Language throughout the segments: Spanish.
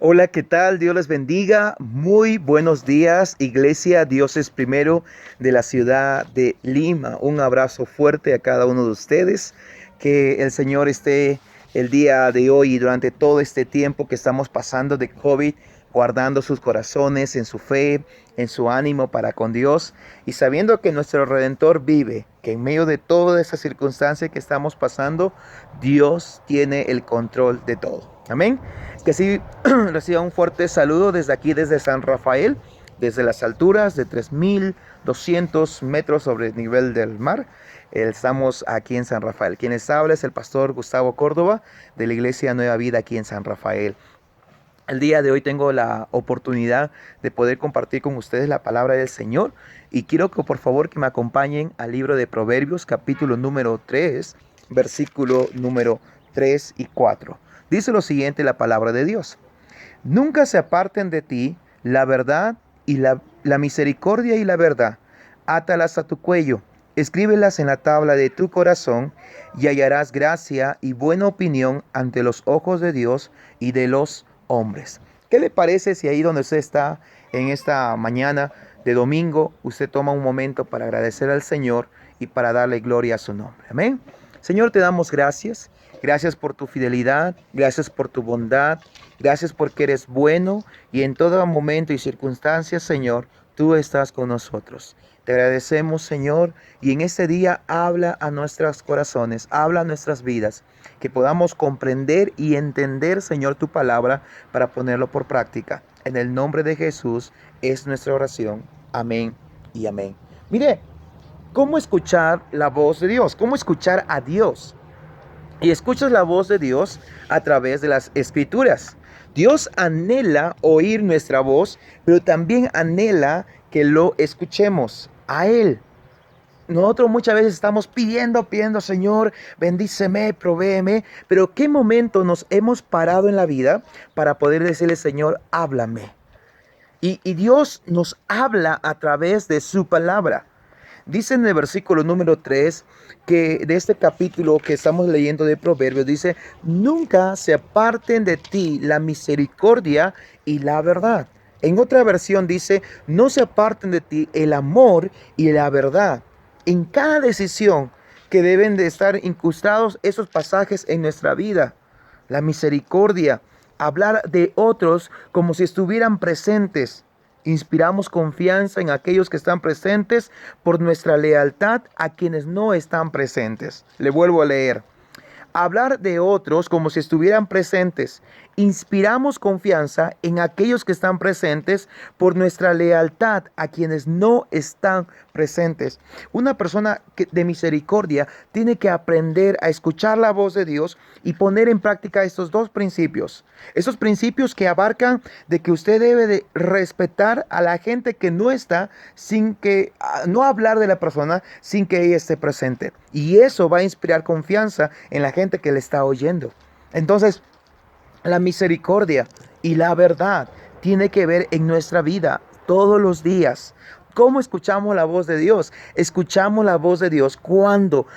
Hola, ¿qué tal? Dios les bendiga. Muy buenos días, Iglesia. Dios es primero de la ciudad de Lima. Un abrazo fuerte a cada uno de ustedes. Que el Señor esté el día de hoy y durante todo este tiempo que estamos pasando de COVID, guardando sus corazones en su fe, en su ánimo para con Dios y sabiendo que nuestro Redentor vive, que en medio de toda esa circunstancia que estamos pasando, Dios tiene el control de todo. Amén. Que sí reciba un fuerte saludo desde aquí, desde San Rafael, desde las alturas de 3.200 metros sobre el nivel del mar. Estamos aquí en San Rafael. Quien les habla es el pastor Gustavo Córdoba de la Iglesia Nueva Vida aquí en San Rafael. El día de hoy tengo la oportunidad de poder compartir con ustedes la palabra del Señor y quiero que por favor que me acompañen al libro de Proverbios capítulo número 3, versículo número 3 y 4. Dice lo siguiente la palabra de Dios: Nunca se aparten de ti la verdad y la misericordia y la verdad. Átalas a tu cuello, escríbelas en la tabla de tu corazón y hallarás gracia y buena opinión ante los ojos de Dios y de los hombres. ¿Qué le parece si ahí donde usted está en esta mañana de domingo, usted toma un momento para agradecer al Señor y para darle gloria a su nombre? Amén. Señor, te damos gracias. Gracias por tu fidelidad, gracias por tu bondad, gracias porque eres bueno y en todo momento y circunstancia, Señor, tú estás con nosotros. Te agradecemos, Señor, y en este día habla a nuestros corazones, habla a nuestras vidas, que podamos comprender y entender, Señor, tu palabra para ponerlo por práctica. En el nombre de Jesús es nuestra oración. Amén y amén. Mire, ¿cómo escuchar la voz de Dios? ¿Cómo escuchar a Dios? Y escuchas la voz de Dios a través de las escrituras. Dios anhela oír nuestra voz, pero también anhela que lo escuchemos a Él. Nosotros muchas veces estamos pidiendo, Señor, bendíceme, provéeme, pero ¿qué momento nos hemos parado en la vida para poder decirle, Señor, háblame? Y Dios nos habla a través de su palabra. Dice en el versículo número 3 que de este capítulo que estamos leyendo de Proverbios, dice: nunca se aparten de ti la misericordia y la verdad. En otra versión dice: no se aparten de ti el amor y la verdad. En cada decisión que deben de estar incrustados esos pasajes en nuestra vida. La misericordia, hablar de otros como si estuvieran presentes. Inspiramos confianza en aquellos que están presentes por nuestra lealtad a quienes no están presentes. Le vuelvo a leer. Hablar de otros como si estuvieran presentes. Inspiramos confianza en aquellos que están presentes por nuestra lealtad a quienes no están presentes. Una persona de misericordia tiene que aprender a escuchar la voz de Dios y poner en práctica estos dos principios. Esos principios que abarcan de que usted debe de respetar a la gente que no está, sin que no hablar de la persona sin que ella esté presente. Y eso va a inspirar confianza en la gente que le está oyendo. Entonces, la misericordia y la verdad tiene que ver en nuestra vida todos los días. ¿Cómo escuchamos la voz de Dios? Escuchamos la voz de Dios cuando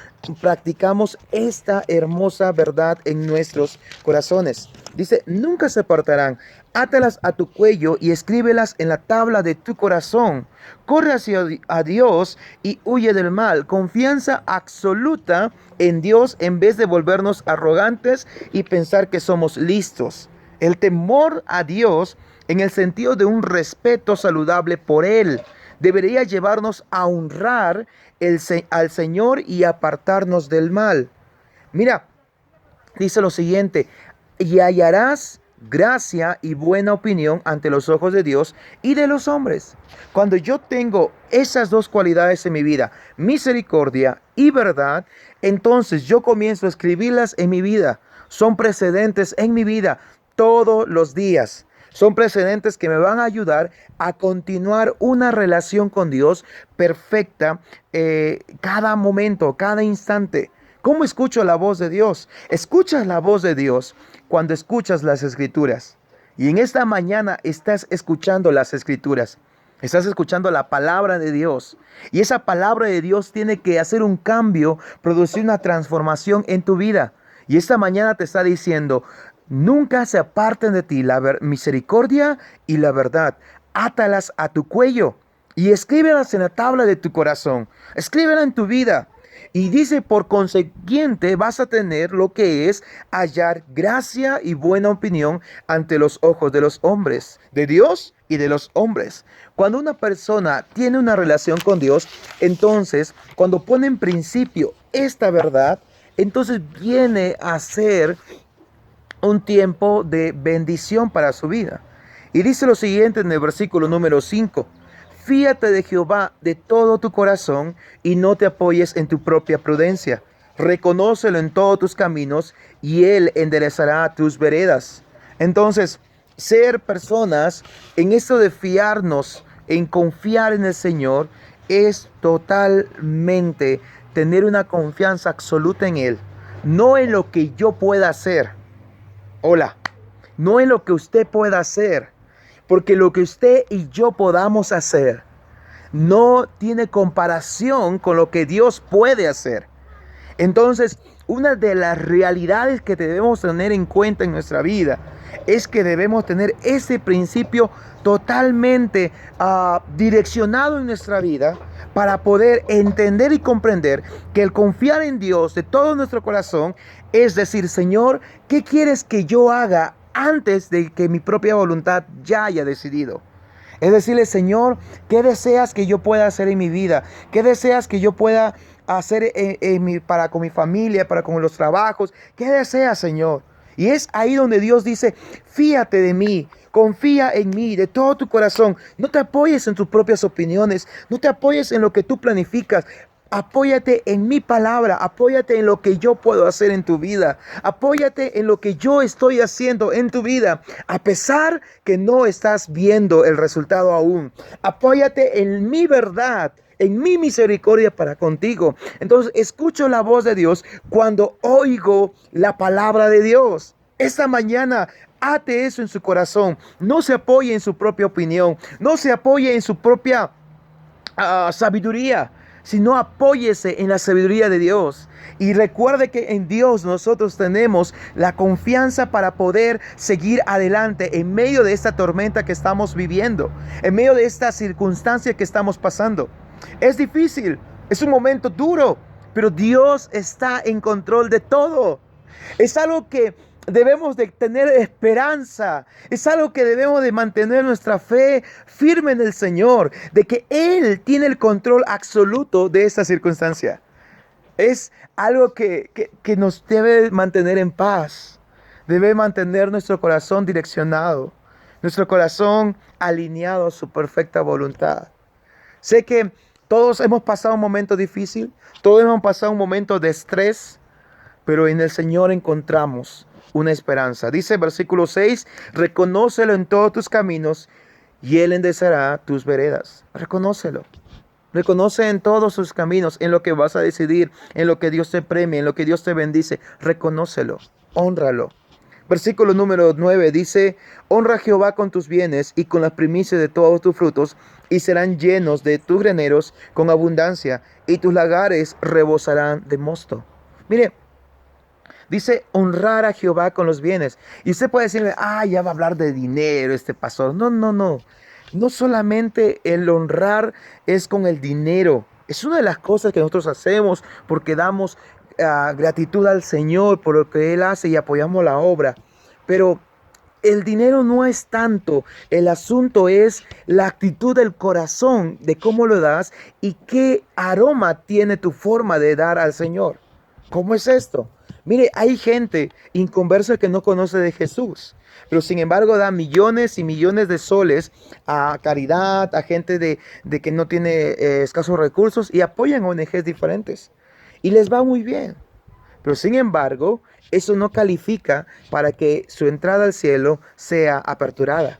practicamos esta hermosa verdad en nuestros corazones. Dice: nunca se apartarán. Átalas a tu cuello y escríbelas en la tabla de tu corazón. Corre hacia a Dios y huye del mal. Confianza absoluta en Dios en vez de volvernos arrogantes y pensar que somos listos. El temor a Dios en el sentido de un respeto saludable por Él debería llevarnos a honrar al Señor y apartarnos del mal. Mira, dice lo siguiente: y hallarás gracia y buena opinión ante los ojos de Dios y de los hombres. Cuando yo tengo esas dos cualidades en mi vida, misericordia y verdad, entonces yo comienzo a escribirlas en mi vida. Son precedentes en mi vida todos los días. Son precedentes que me van a ayudar a continuar una relación con Dios perfecta cada momento, cada instante. ¿Cómo escucho la voz de Dios? Escuchas la voz de Dios cuando escuchas las escrituras. Y en esta mañana estás escuchando las escrituras. Estás escuchando la palabra de Dios. Y esa palabra de Dios tiene que hacer un cambio, producir una transformación en tu vida. Y esta mañana te está diciendo: Nunca se aparten de ti la misericordia y la verdad. Átalas a tu cuello y escríbelas en la tabla de tu corazón. Escríbela en tu vida. Y dice, por consiguiente, vas a tener lo que es hallar gracia y buena opinión ante los ojos de los hombres, de Dios y de los hombres. Cuando una persona tiene una relación con Dios, entonces, cuando pone en principio esta verdad, entonces viene a ser un tiempo de bendición para su vida. Y dice lo siguiente en el versículo número 5. Fíate de Jehová de todo tu corazón y no te apoyes en tu propia prudencia. Reconócelo en todos tus caminos y Él enderezará tus veredas. Entonces, ser personas en esto de fiarnos, en confiar en el Señor, es totalmente tener una confianza absoluta en Él. No en lo que yo pueda hacer. Hola, no en lo que usted pueda hacer, porque lo que usted y yo podamos hacer no tiene comparación con lo que Dios puede hacer. Entonces, una de las realidades que debemos tener en cuenta en nuestra vida es que debemos tener ese principio totalmente direccionado en nuestra vida para poder entender y comprender que el confiar en Dios de todo nuestro corazón es decir, Señor, ¿qué quieres que yo haga antes de que mi propia voluntad ya haya decidido? Es decirle, Señor, ¿qué deseas que yo pueda hacer en mi vida? ¿Qué deseas que yo pueda hacer para con mi familia, para con los trabajos? ¿Qué deseas, Señor? Y es ahí donde Dios dice, fíate de mí, confía en mí de todo tu corazón. No te apoyes en tus propias opiniones, no te apoyes en lo que tú planificas. Apóyate en mi palabra, apóyate en lo que yo puedo hacer en tu vida, apóyate en lo que yo estoy haciendo en tu vida, a pesar que no estás viendo el resultado aún. Apóyate en mi verdad, en mi misericordia para contigo. Entonces escucho la voz de Dios cuando oigo la palabra de Dios. Esta mañana ate eso en su corazón. No se apoye en su propia opinión, no se apoye en su propia sabiduría, sino apóyese en la sabiduría de Dios. Y recuerde que en Dios nosotros tenemos la confianza para poder seguir adelante en medio de esta tormenta que estamos viviendo, en medio de esta circunstancia que estamos pasando. Es difícil, es un momento duro, pero Dios está en control de todo. Es algo que debemos de tener esperanza. Es algo que debemos de mantener nuestra fe firme en el Señor, de que Él tiene el control absoluto de esta circunstancia. Es algo que nos debe mantener en paz. Debe mantener nuestro corazón direccionado, nuestro corazón alineado a su perfecta voluntad. Sé que todos hemos pasado un momento difícil, todos hemos pasado un momento de estrés, pero en el Señor encontramos una esperanza. Dice versículo 6, reconócelo en todos tus caminos y Él enderezará tus veredas. Reconócelo. Reconoce en todos sus caminos, en lo que vas a decidir, en lo que Dios te premia, en lo que Dios te bendice. Reconócelo, hónralo. Versículo número 9 dice, honra a Jehová con tus bienes y con las primicias de todos tus frutos, y serán llenos de tus graneros con abundancia, y tus lagares rebosarán de mosto. Mire, dice honrar a Jehová con los bienes. Y usted puede decirme, ya va a hablar de dinero este pastor. No. No solamente el honrar es con el dinero. Es una de las cosas que nosotros hacemos porque damos gratitud al Señor por lo que Él hace y apoyamos la obra. Pero el dinero no es tanto. El asunto es la actitud del corazón, de cómo lo das y qué aroma tiene tu forma de dar al Señor. ¿Cómo es esto? Mire, hay gente inconversa que no conoce de Jesús, pero sin embargo da millones y millones de soles a caridad, a gente de que no tiene escasos recursos y apoyan ONGs diferentes. Y les va muy bien. Pero sin embargo, eso no califica para que su entrada al cielo sea aperturada.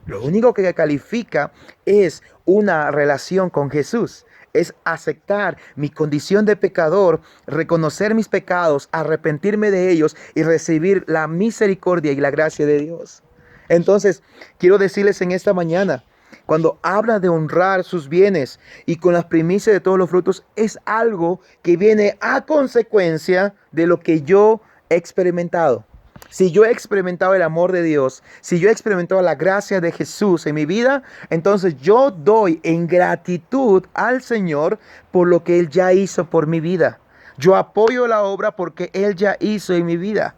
Lo único que califica es una relación con Jesús. Es aceptar mi condición de pecador, reconocer mis pecados, arrepentirme de ellos y recibir la misericordia y la gracia de Dios. Entonces, quiero decirles en esta mañana, cuando habla de honrar sus bienes y con las primicias de todos los frutos, es algo que viene a consecuencia de lo que yo he experimentado. Si yo he experimentado el amor de Dios, si yo he experimentado la gracia de Jesús en mi vida, entonces yo doy en gratitud al Señor por lo que Él ya hizo por mi vida. Yo apoyo la obra porque Él ya hizo en mi vida.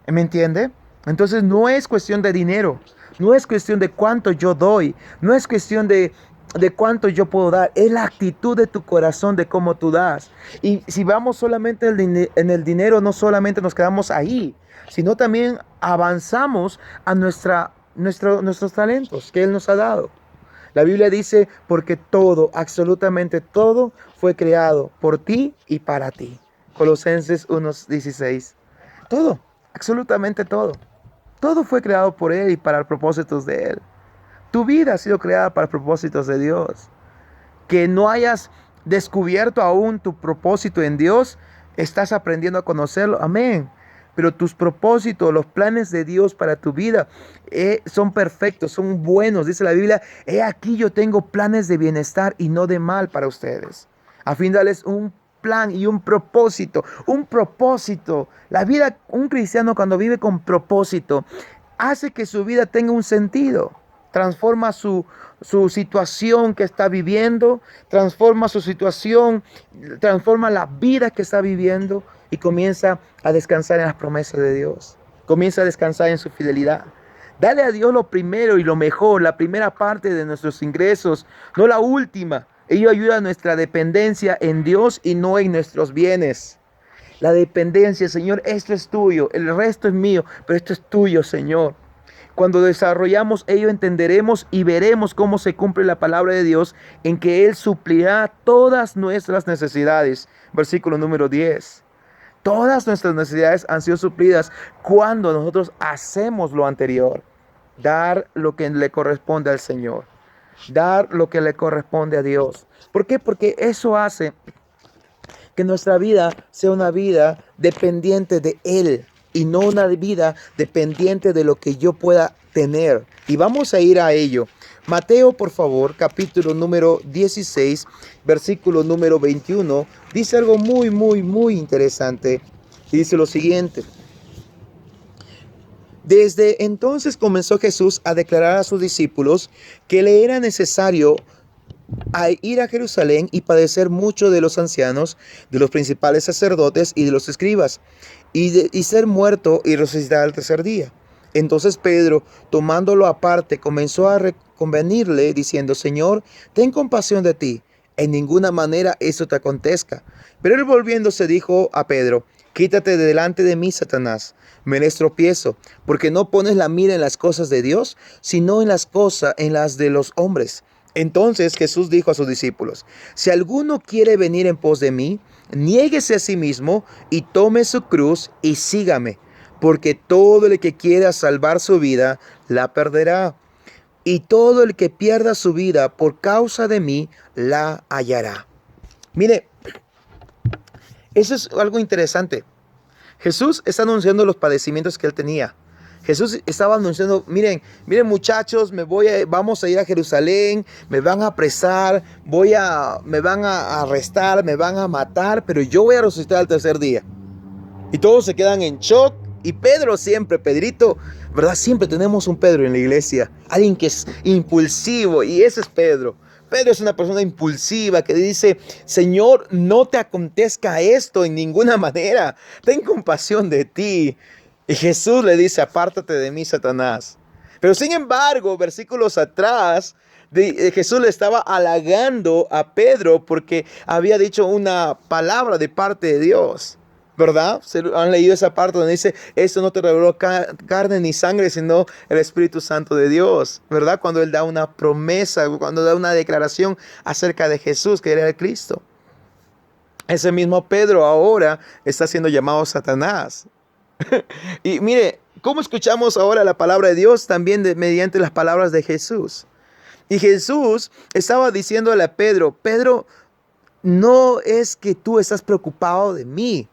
¿Me entiende? Entonces no es cuestión de dinero, no es cuestión de cuánto yo doy, no es cuestión de cuánto yo puedo dar, es la actitud de tu corazón de cómo tú das. Y si vamos solamente en el dinero, no solamente nos quedamos ahí, sino también avanzamos a nuestros talentos que Él nos ha dado. La Biblia dice, porque todo, absolutamente todo, fue creado por ti y para ti. Colosenses 1:16. Todo, absolutamente todo. Todo fue creado por Él y para propósitos de Él. Tu vida ha sido creada para propósitos de Dios. Que no hayas descubierto aún tu propósito en Dios, estás aprendiendo a conocerlo. Amén. Pero tus propósitos, los planes de Dios para tu vida son perfectos, son buenos. Dice la Biblia, he aquí yo tengo planes de bienestar y no de mal para ustedes. A fin de darles un plan y un propósito, un propósito. La vida, un cristiano cuando vive con propósito, hace que su vida tenga un sentido. Transforma su situación que está viviendo, transforma su situación, transforma la vida que está viviendo y comienza a descansar en las promesas de Dios. Comienza a descansar en su fidelidad. Dale a Dios lo primero y lo mejor, la primera parte de nuestros ingresos, no la última. Ello ayuda a nuestra dependencia en Dios y no en nuestros bienes. La dependencia, Señor, esto es tuyo, el resto es mío, pero esto es tuyo, Señor. Cuando desarrollamos ello, entenderemos y veremos cómo se cumple la palabra de Dios en que Él suplirá todas nuestras necesidades. Versículo número 10. Todas nuestras necesidades han sido suplidas cuando nosotros hacemos lo anterior. Dar lo que le corresponde al Señor. Dar lo que le corresponde a Dios. ¿Por qué? Porque eso hace que nuestra vida sea una vida dependiente de Él y no una vida dependiente de lo que yo pueda tener. Y vamos a ir a ello. Mateo, por favor, capítulo número 16, versículo número 21, dice algo muy interesante. Y dice lo siguiente. Desde entonces comenzó Jesús a declarar a sus discípulos que le era necesario ir a Jerusalén y padecer mucho de los ancianos, de los principales sacerdotes y de los escribas, y ser muerto y resucitar al tercer día. Entonces Pedro, tomándolo aparte, comenzó a reconvenirle, diciendo, Señor, ten compasión de ti, en ninguna manera eso te acontezca. Pero él volviéndose dijo a Pedro, quítate de delante de mí, Satanás, me eres tropiezo, porque no pones la mira en las cosas de Dios, sino en las de los hombres. Entonces Jesús dijo a sus discípulos, si alguno quiere venir en pos de mí, niéguese a sí mismo y tome su cruz y sígame, porque todo el que quiera salvar su vida, la perderá. Y todo el que pierda su vida por causa de mí, la hallará. Mire, eso es algo interesante. Jesús está anunciando los padecimientos que él tenía. Jesús estaba anunciando, miren muchachos, vamos a ir a Jerusalén, me van a apresar, me van a arrestar, me van a matar, pero yo voy a resucitar al tercer día. Y todos se quedan en shock. Y Pedro siempre, Pedrito, ¿verdad? Siempre tenemos un Pedro en la iglesia, alguien que es impulsivo, y ese es Pedro. Pedro es una persona impulsiva que dice, Señor, no te acontezca esto en ninguna manera, ten compasión de ti. Y Jesús le dice, apártate de mí, Satanás. Pero sin embargo, versículos atrás, Jesús le estaba halagando a Pedro porque había dicho una palabra de parte de Dios. ¿Verdad? ¿Se han leído esa parte donde dice, esto no te reveló carne ni sangre, sino el Espíritu Santo de Dios? ¿Verdad? Cuando Él da una promesa, cuando da una declaración acerca de Jesús, que era el Cristo. Ese mismo Pedro ahora está siendo llamado Satanás. Y mire, ¿cómo escuchamos ahora la palabra de Dios? También mediante las palabras de Jesús. Y Jesús estaba diciéndole a Pedro, Pedro, no es que tú estás preocupado de mí.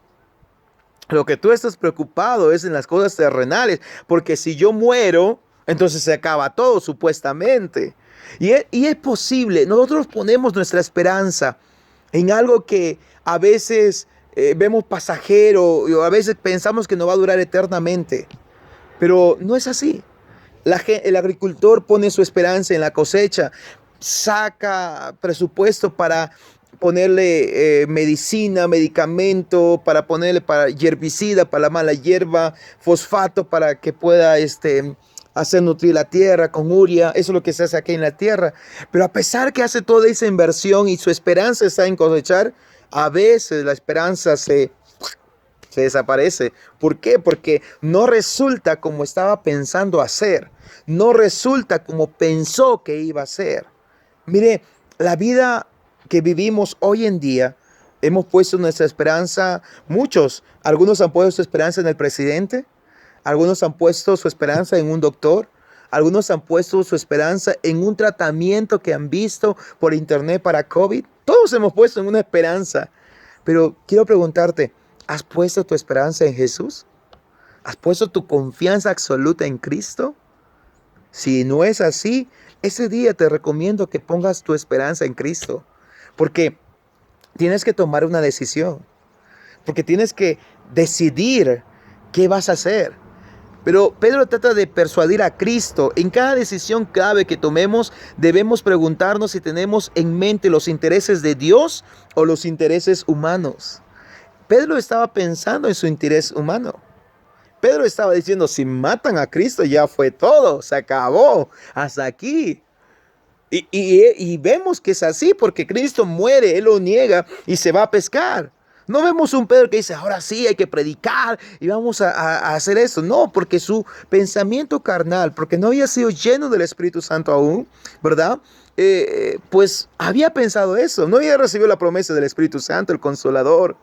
Lo que tú estás preocupado es en las cosas terrenales, porque si yo muero, entonces se acaba todo supuestamente. Y es posible, nosotros ponemos nuestra esperanza en algo que a veces vemos pasajero, y a veces pensamos que no va a durar eternamente, pero no es así. El agricultor pone su esperanza en la cosecha, saca presupuesto para ponerle medicina, medicamento, para ponerle para herbicida, para la mala hierba, fosfato para que pueda hacer nutrir la tierra con urea. Eso es lo que se hace aquí en la tierra. Pero a pesar que hace toda esa inversión y su esperanza está en cosechar, a veces la esperanza se desaparece. ¿Por qué? Porque no resulta como estaba pensando hacer. No resulta como pensó que iba a ser. Mire, la vida que vivimos hoy en día, hemos puesto nuestra esperanza, algunos han puesto su esperanza en el presidente, algunos han puesto su esperanza en un doctor, algunos han puesto su esperanza en un tratamiento que han visto por internet para COVID. Todos hemos puesto en una esperanza. Pero quiero preguntarte, ¿has puesto tu esperanza en Jesús? ¿Has puesto tu confianza absoluta en Cristo? Si no es así, ese día te recomiendo que pongas tu esperanza en Cristo. Porque tienes que tomar una decisión. Porque tienes que decidir qué vas a hacer. Pero Pedro trata de persuadir a Cristo. En cada decisión clave que tomemos, debemos preguntarnos si tenemos en mente los intereses de Dios o los intereses humanos. Pedro estaba pensando en su interés humano. Pedro estaba diciendo, si matan a Cristo ya fue todo, se acabó, hasta aquí. Y vemos que es así porque Cristo muere, Él lo niega y se va a pescar. No vemos un Pedro que dice, ahora sí hay que predicar y vamos a hacer eso. No, porque su pensamiento carnal, porque no había sido lleno del Espíritu Santo aún, ¿verdad? Pues había pensado eso, no había recibido la promesa del Espíritu Santo, el Consolador.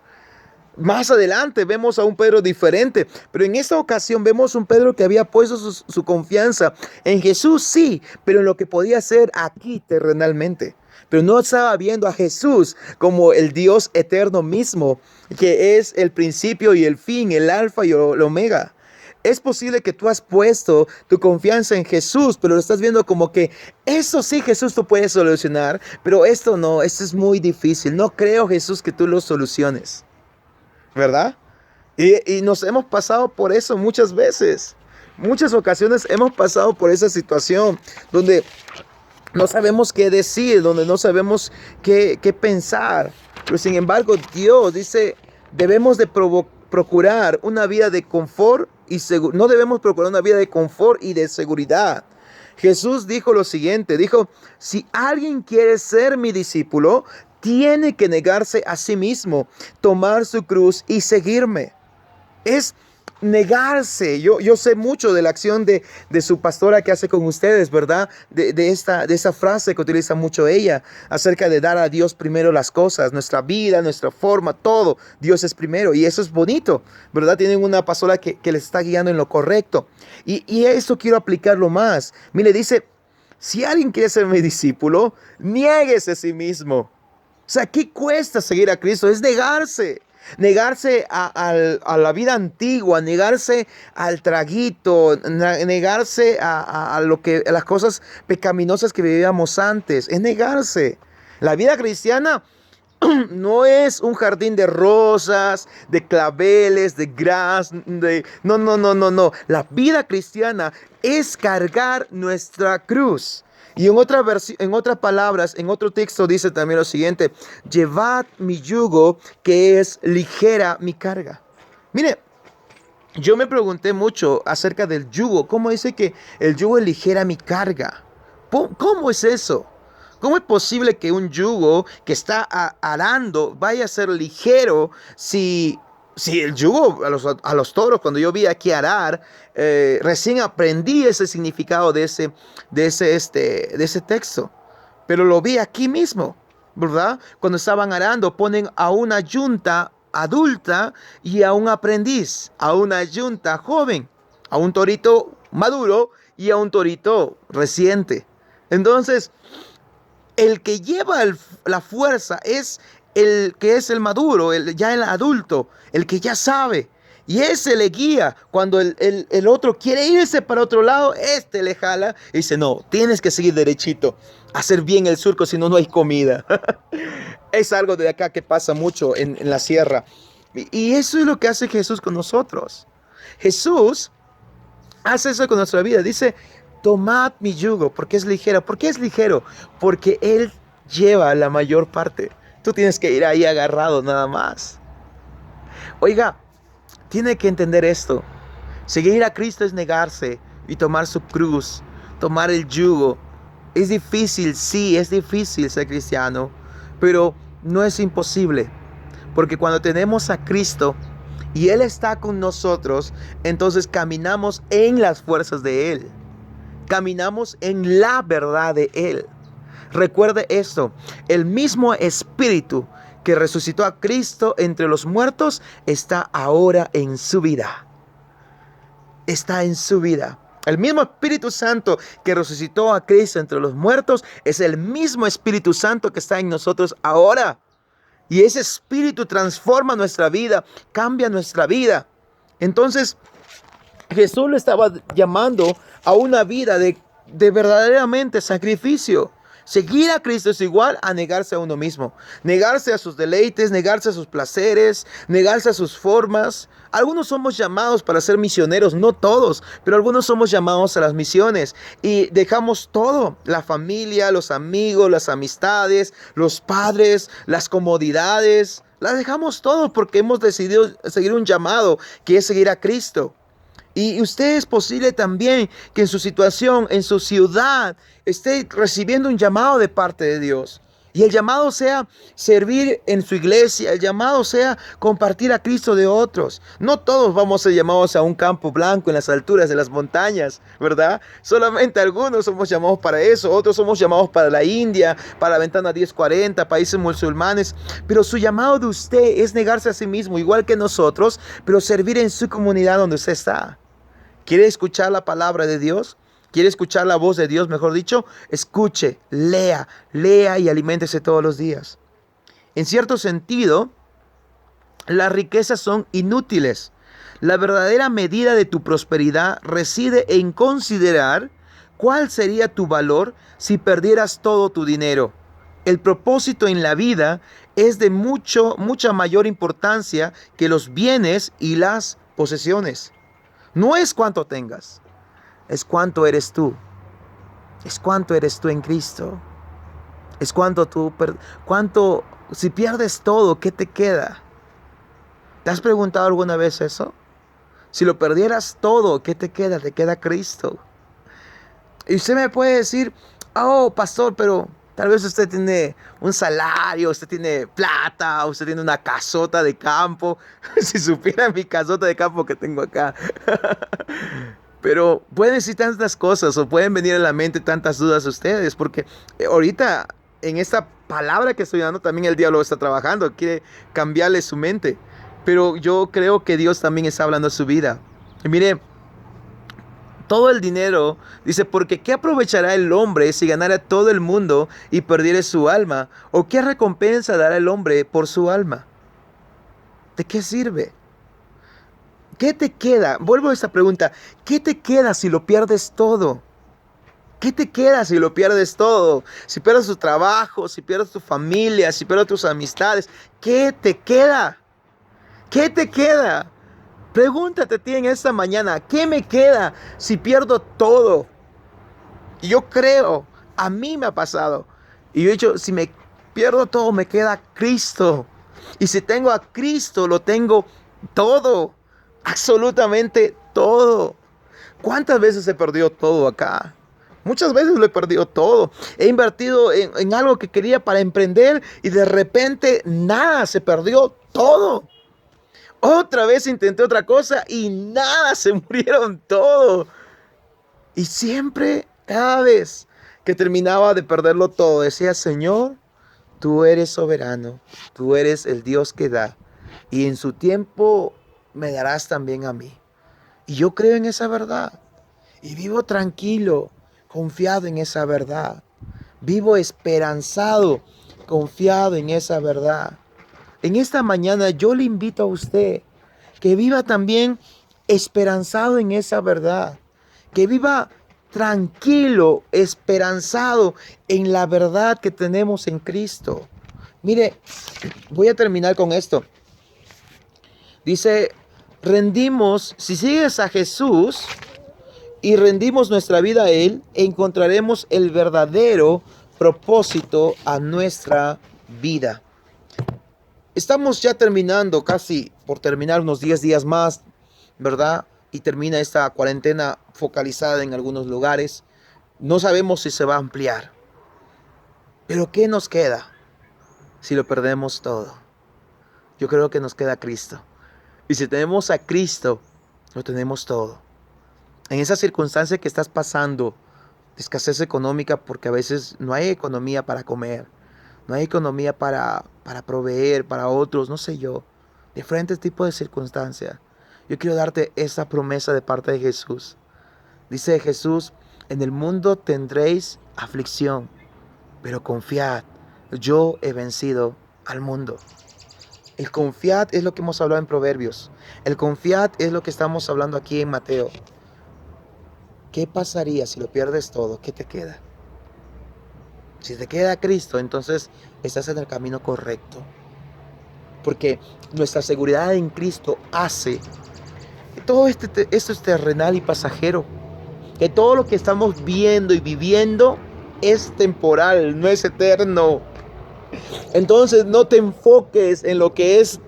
Más adelante vemos a un Pedro diferente, pero en esta ocasión vemos un Pedro que había puesto su confianza en Jesús, sí, pero en lo que podía hacer aquí terrenalmente. Pero no estaba viendo a Jesús como el Dios eterno mismo, que es el principio y el fin, el alfa y el omega. Es posible que tú has puesto tu confianza en Jesús, pero lo estás viendo como que eso sí, Jesús tú puedes solucionar, pero esto no, esto es muy difícil. No creo, Jesús, que tú lo soluciones. ¿Verdad? Y nos hemos pasado por eso muchas veces. Muchas ocasiones hemos pasado por esa situación donde no sabemos qué decir, donde no sabemos qué pensar. Pero sin embargo, Dios dice, debemos de procurar una vida de confort y no debemos procurar una vida de confort y de seguridad. Jesús dijo lo siguiente, dijo, si alguien quiere ser mi discípulo, tiene que negarse a sí mismo, tomar su cruz y seguirme. Es negarse. Yo sé mucho de la acción de su pastora que hace con ustedes, ¿verdad? De esa frase que utiliza mucho ella, acerca de dar a Dios primero las cosas, nuestra vida, nuestra forma, todo. Dios es primero y eso es bonito, ¿verdad? Tienen una pastora que les está guiando en lo correcto. Y esto quiero aplicarlo más. Mire, dice, si alguien quiere ser mi discípulo, niéguese a sí mismo. O sea, ¿qué cuesta seguir a Cristo? Es negarse. Negarse a la vida antigua, negarse al traguito, negarse a las cosas pecaminosas que vivíamos antes. Es negarse. La vida cristiana no es un jardín de rosas, de claveles, de gras, no, no, no, no, no. La vida cristiana es cargar nuestra cruz. Y en otras palabras, en otro texto dice también lo siguiente, llevad mi yugo que es ligera mi carga. Mire, yo me pregunté mucho acerca del yugo. ¿Cómo dice que el yugo es ligera mi carga? ¿Cómo es eso? ¿Cómo es posible que un yugo que está arando vaya a ser ligero si el yugo a los toros, cuando yo vi aquí arar, recién aprendí ese significado de ese texto, pero lo vi aquí mismo, ¿verdad? Cuando estaban arando, ponen a una yunta adulta y a un aprendiz, a una yunta joven, a un torito maduro y a un torito reciente. Entonces, el que lleva la fuerza es el que es el maduro, ya el adulto, el que ya sabe. Y ese le guía. Cuando el otro quiere irse para otro lado, este le jala y dice, no, tienes que seguir derechito, hacer bien el surco, si no, no hay comida. Es algo de acá que pasa mucho en la sierra. Y eso es lo que hace Jesús con nosotros. Jesús hace eso con nuestra vida. Dice, tomad mi yugo, porque es ligero. ¿Por qué es ligero? Porque Él lleva la mayor parte. Tú tienes que ir ahí agarrado nada más. Oiga, tiene que entender esto. Seguir a Cristo es negarse y tomar su cruz, tomar el yugo. Es difícil, sí, es difícil ser cristiano, pero no es imposible. Porque cuando tenemos a Cristo y Él está con nosotros, entonces caminamos en las fuerzas de Él. Caminamos en la verdad de Él. Recuerde esto, el mismo Espíritu que resucitó a Cristo entre los muertos está ahora en su vida. Está en su vida. El mismo Espíritu Santo que resucitó a Cristo entre los muertos es el mismo Espíritu Santo que está en nosotros ahora. Y ese Espíritu transforma nuestra vida, cambia nuestra vida. Entonces, Jesús le estaba llamando a una vida de verdaderamente sacrificio. Seguir a Cristo es igual a negarse a uno mismo, negarse a sus deleites, negarse a sus placeres, negarse a sus formas. Algunos somos llamados para ser misioneros, no todos, pero algunos somos llamados a las misiones y dejamos todo, la familia, los amigos, las amistades, los padres, las comodidades, las dejamos todo porque hemos decidido seguir un llamado que es seguir a Cristo. Y usted es posible también que en su situación, en su ciudad, esté recibiendo un llamado de parte de Dios. Y el llamado sea servir en su iglesia, el llamado sea compartir a Cristo de otros. No todos vamos a ser llamados a un campo blanco en las alturas de las montañas, ¿verdad? Solamente algunos somos llamados para eso, otros somos llamados para la India, para la Ventana 1040, países musulmanes. Pero su llamado de usted es negarse a sí mismo, igual que nosotros, pero servir en su comunidad donde usted está. ¿Quiere escuchar la palabra de Dios? ¿Quiere escuchar la voz de Dios, mejor dicho? Escuche, lea y aliméntese todos los días. En cierto sentido, las riquezas son inútiles. La verdadera medida de tu prosperidad reside en considerar cuál sería tu valor si perdieras todo tu dinero. El propósito en la vida es de mucha mayor importancia que los bienes y las posesiones. No es cuánto tengas, es cuánto eres tú. Es cuánto eres tú en Cristo. Es si pierdes todo, ¿qué te queda? ¿Te has preguntado alguna vez eso? Si lo perdieras todo, ¿qué te queda? Te queda Cristo. Y usted me puede decir, oh, pastor, pero tal vez usted tiene un salario, usted tiene plata, usted tiene una casota de campo. Si supiera mi casota de campo que tengo acá. Pero pueden decir tantas cosas o pueden venir a la mente tantas dudas a ustedes. Porque ahorita en esta palabra que estoy dando también el diablo está trabajando. Quiere cambiarle su mente. Pero yo creo que Dios también está hablando a su vida. Y mire, todo el dinero, dice, porque ¿qué aprovechará el hombre si ganara todo el mundo y perdiere su alma? ¿O qué recompensa dará el hombre por su alma? ¿De qué sirve? ¿Qué te queda? Vuelvo a esta pregunta. ¿Qué te queda si lo pierdes todo? ¿Qué te queda si lo pierdes todo? Si pierdes tu trabajo, si pierdes tu familia, si pierdes tus amistades. ¿Qué te queda? ¿Qué te queda? Pregúntate a ti en esta mañana, ¿qué me queda si pierdo todo? Y yo creo, a mí me ha pasado. Y yo he dicho, si me pierdo todo, me queda Cristo. Y si tengo a Cristo, lo tengo todo. Absolutamente todo. ¿Cuántas veces he perdido todo acá? Muchas veces lo he perdido todo. He invertido en algo que quería para emprender y de repente nada, se perdió todo. Otra vez intenté otra cosa y nada, se murieron todo. Y siempre, cada vez que terminaba de perderlo todo, decía, Señor, tú eres soberano, tú eres el Dios que da. Y en su tiempo me darás también a mí. Y yo creo en esa verdad. Y vivo tranquilo, confiado en esa verdad. Vivo esperanzado, confiado en esa verdad. En esta mañana yo le invito a usted que viva también esperanzado en esa verdad. Que viva tranquilo, esperanzado en la verdad que tenemos en Cristo. Mire, voy a terminar con esto. Dice, rendimos, si sigues a Jesús y rendimos nuestra vida a Él, encontraremos el verdadero propósito a nuestra vida. Estamos ya terminando, casi por terminar, unos 10 días más, ¿verdad? Y termina esta cuarentena focalizada en algunos lugares. No sabemos si se va a ampliar. Pero ¿qué nos queda si lo perdemos todo? Yo creo que nos queda Cristo. Y si tenemos a Cristo, lo tenemos todo. En esa circunstancia que estás pasando, de escasez económica, porque a veces no hay economía para comer, no hay economía para proveer para otros, no sé yo, diferentes tipos de circunstancias. Yo quiero darte esa promesa de parte de Jesús. Dice Jesús, en el mundo tendréis aflicción, pero confiad, yo he vencido al mundo. El confiad es lo que hemos hablado en Proverbios. El confiad es lo que estamos hablando aquí en Mateo. ¿Qué pasaría si lo pierdes todo? ¿Qué te queda? Si te queda Cristo, entonces estás en el camino correcto. Porque nuestra seguridad en Cristo hace que todo esto es terrenal y pasajero. Que todo lo que estamos viendo y viviendo es temporal, no es eterno. Entonces no te enfoques en lo que es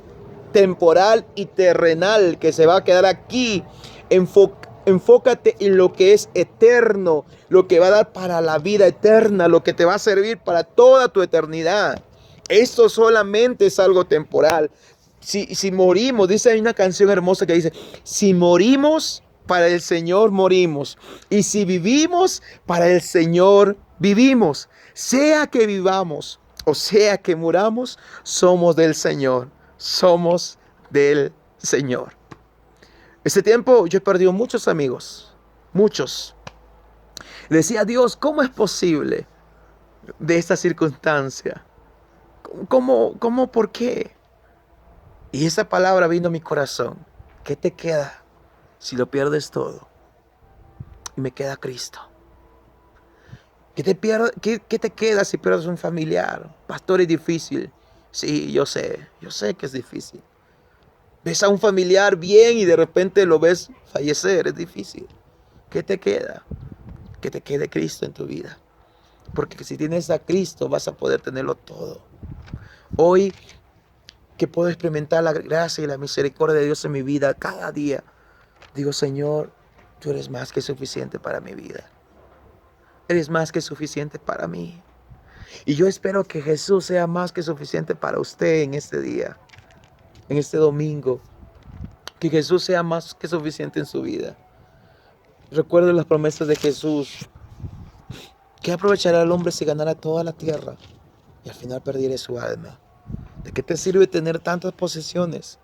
temporal y terrenal, que se va a quedar aquí. Enfócate en lo que es eterno, lo que va a dar para la vida eterna, lo que te va a servir para toda tu eternidad. Esto solamente es algo temporal. Si morimos, dice, hay una canción hermosa que dice, si morimos, para el Señor morimos. Y si vivimos, para el Señor vivimos. Sea que vivamos o sea que muramos, somos del Señor. Somos del Señor. Este tiempo yo he perdido muchos amigos. Muchos. Le decía a Dios, ¿cómo es posible de esta circunstancia? ¿Cómo, por qué? Y esa palabra vino a mi corazón. ¿Qué te queda si lo pierdes todo? Y me queda Cristo. ¿Qué te queda si pierdes un familiar? Pastor, es difícil. Sí, yo sé que es difícil. Ves a un familiar bien y de repente lo ves fallecer, es difícil. ¿Qué te queda? Que te quede Cristo en tu vida. Porque si tienes a Cristo vas a poder tenerlo todo. Hoy que puedo experimentar la gracia y la misericordia de Dios en mi vida cada día, digo, Señor, tú eres más que suficiente para mi vida. Eres más que suficiente para mí. Y yo espero que Jesús sea más que suficiente para usted en este día, en este domingo. Que Jesús sea más que suficiente en su vida. Recuerde las promesas de Jesús. ¿Qué aprovechará el hombre si ganara toda la tierra y al final perdiera su alma? ¿De qué te sirve tener tantas posesiones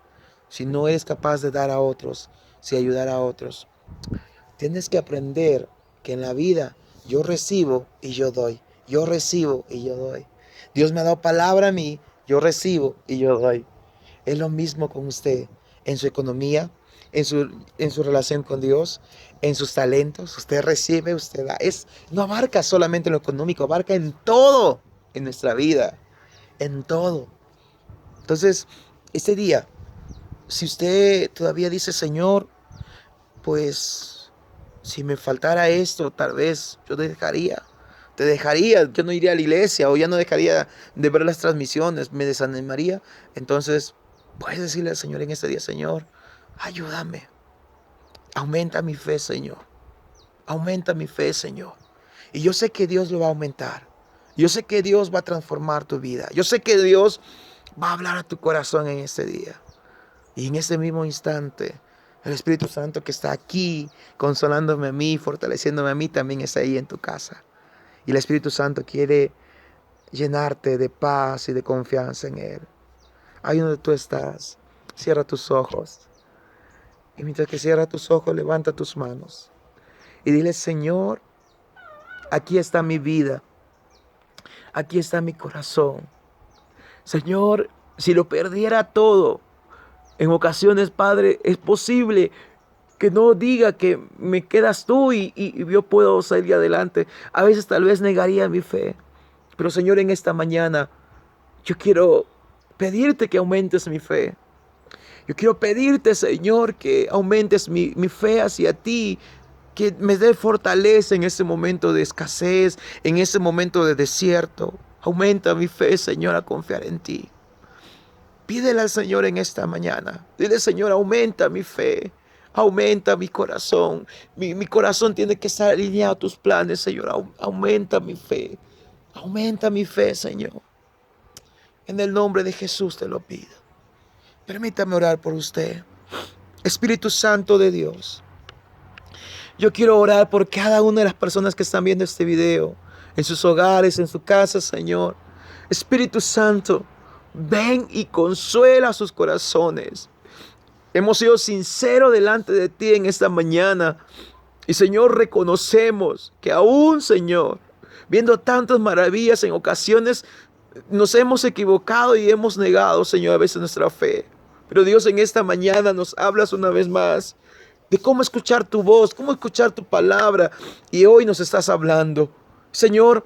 si no eres capaz de dar a otros, si ayudar a otros? Tienes que aprender que en la vida yo recibo y yo doy. Yo recibo y yo doy. Dios me ha dado palabra a mí, yo recibo y yo doy. Es lo mismo con usted en su economía, en su relación con Dios, en sus talentos. Usted recibe, usted da. No abarca solamente lo económico, abarca en todo en nuestra vida, en todo. Entonces, este día, si usted todavía dice, Señor, pues si me faltara esto, tal vez yo te dejaría, yo no iría a la iglesia o ya no dejaría de ver las transmisiones, me desanimaría. Entonces, puedes decirle al Señor en este día, Señor, ayúdame, aumenta mi fe, Señor, aumenta mi fe, Señor. Y yo sé que Dios lo va a aumentar, yo sé que Dios va a transformar tu vida, yo sé que Dios va a hablar a tu corazón en este día. Y en ese mismo instante, el Espíritu Santo que está aquí, consolándome a mí, fortaleciéndome a mí, también está ahí en tu casa. Y el Espíritu Santo quiere llenarte de paz y de confianza en Él. Ahí donde tú estás, cierra tus ojos. Y mientras que cierra tus ojos, levanta tus manos. Y dile, Señor, aquí está mi vida. Aquí está mi corazón. Señor, si lo perdiera todo, en ocasiones, Padre, es posible que no diga que me quedas tú y yo puedo salir adelante. A veces tal vez negaría mi fe. Pero Señor, en esta mañana yo quiero pedirte que aumentes mi fe. Yo quiero pedirte, Señor, que aumentes mi fe hacia ti, que me dé fortaleza en ese momento de escasez, en ese momento de desierto. Aumenta mi fe, Señor, a confiar en ti. Pídele al Señor en esta mañana. Dile, Señor, aumenta mi fe. Aumenta mi corazón. Mi corazón tiene que estar alineado a tus planes, Señor. Aumenta mi fe. Aumenta mi fe, Señor. En el nombre de Jesús te lo pido. Permítame orar por usted. Espíritu Santo de Dios, yo quiero orar por cada una de las personas que están viendo este video, en sus hogares, en su casa, Señor. Espíritu Santo, ven y consuela sus corazones. Hemos sido sinceros delante de ti en esta mañana. Y Señor, reconocemos que aún, Señor, viendo tantas maravillas en ocasiones, nos hemos equivocado y hemos negado, Señor, a veces nuestra fe. Pero Dios, en esta mañana nos hablas una vez más de cómo escuchar tu voz, cómo escuchar tu palabra. Y hoy nos estás hablando. Señor,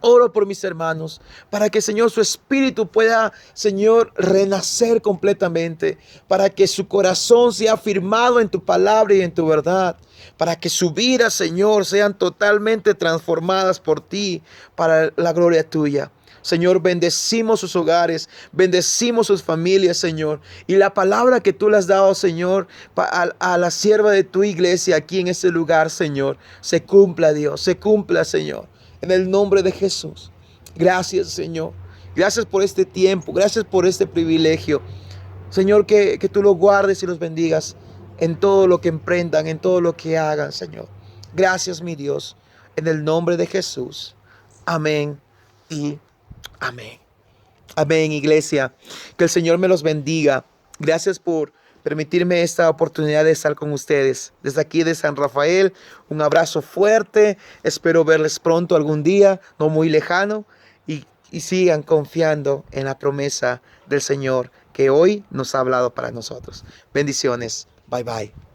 oro por mis hermanos para que, Señor, su espíritu pueda, Señor, renacer completamente. Para que su corazón sea firmado en tu palabra y en tu verdad. Para que su vida, Señor, sean totalmente transformadas por ti para la gloria tuya. Señor, bendecimos sus hogares, bendecimos sus familias, Señor. Y la palabra que tú le has dado, Señor, a la sierva de tu iglesia aquí en este lugar, Señor, se cumpla, Dios, se cumpla, Señor. En el nombre de Jesús. Gracias, Señor. Gracias por este tiempo, gracias por este privilegio. Señor, que tú los guardes y los bendigas en todo lo que emprendan, en todo lo que hagan, Señor. Gracias, mi Dios, en el nombre de Jesús. Amén y amén. Amén, iglesia. Que el Señor me los bendiga. Gracias por permitirme esta oportunidad de estar con ustedes. Desde aquí de San Rafael, un abrazo fuerte. Espero verles pronto algún día, no muy lejano. Y sigan confiando en la promesa del Señor que hoy nos ha hablado para nosotros. Bendiciones. Bye, bye.